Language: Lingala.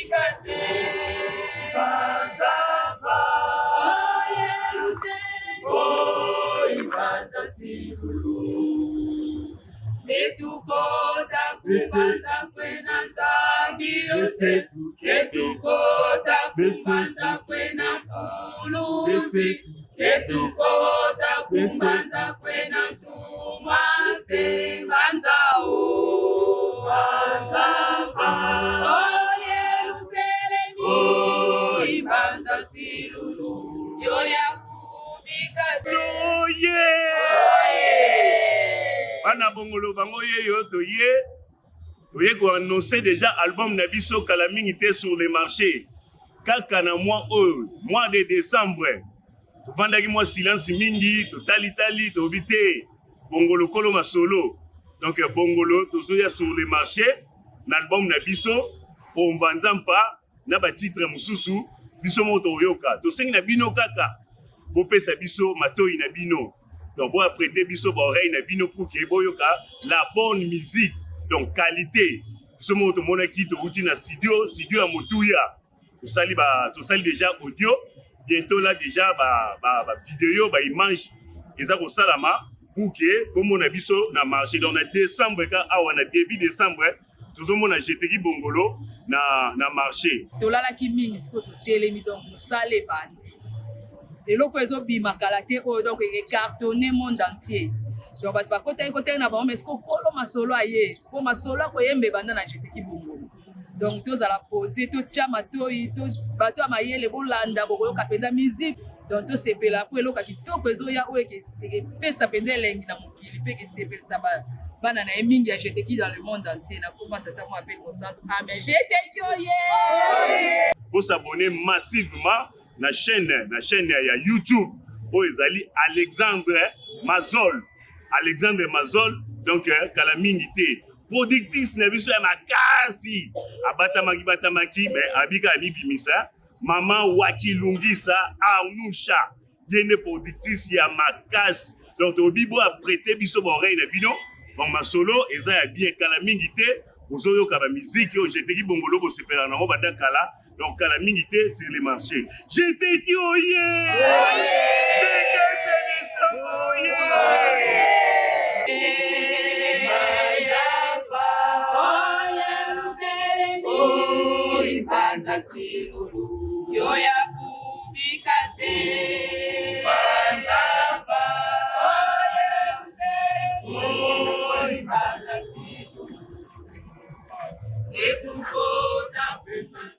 bikase banzapa Ibanza sikulu setukota kubanza kwena zambi setukota kubanza kwena kulu setukota kubanza kwena tuma sebanza o banzapa Yerusalemu Ibanza silulu yoya Bana bongolo bango yeyo toye ko annoncer déjà album na biso kala mingi te sur les marchés kaka na mois de décembre to vandaki mois silence mingi to tali to bité bongolo kolo masolo donc bongolo tozoya sur les marchés na album na biso o mbanzampa na ba titre mususu biso moto oyoka to sengi na bino kaka bopesa biso matoi na bino donc bo apprêter biso ba oreille na bino pour que boyoka la bonne musique donc qualité biso moto mona ki to uti na studio ya motuya to sali déjà audio bientôt là déjà ba vidéo ba image eza ko salama pour que bo mona biso na marché donc na décembre ka awa na début décembre tozo mona jeteki bongolo na marché to lala ki mingi siko to telemi donc musale bandi eloko ezobima kala te oyo donc ecartonné monde entier donc bato bakotaki na bango mais siko kolo masolo aye po masolo akoyembe banda na jeteki bongolo donc tozala pose totya matoi bato ya mayele bolanda bokoyoka mpenza musique donc tosepela po eloko ya kitoko ezoya oyo ekepesa mpenza elengi na mokili mpe ekesepelisa bana na ye mingi ya jeteki dans le monde entier nakoma tata mo appelle concentre amen jeteki oye bosabone massivement na chaîne ya YouTube po ezali Alexandre Mazol donc kala mingi te productrice na biso ya makasi abatamaki mais abika bibimisa mama Wakilungisa Arnusha yene productrice ya makasi donc obibo a prêté biso ba oreille na bino bon masolo eza ya bien kala mingi te ozoyoka ba musique o jeteki bongolo bo sepela na mo bandakala donc kala mingi te sur les marchés jeteki oye Ibanza silulu yoya kubikase banzapa Ibanza silulu setuko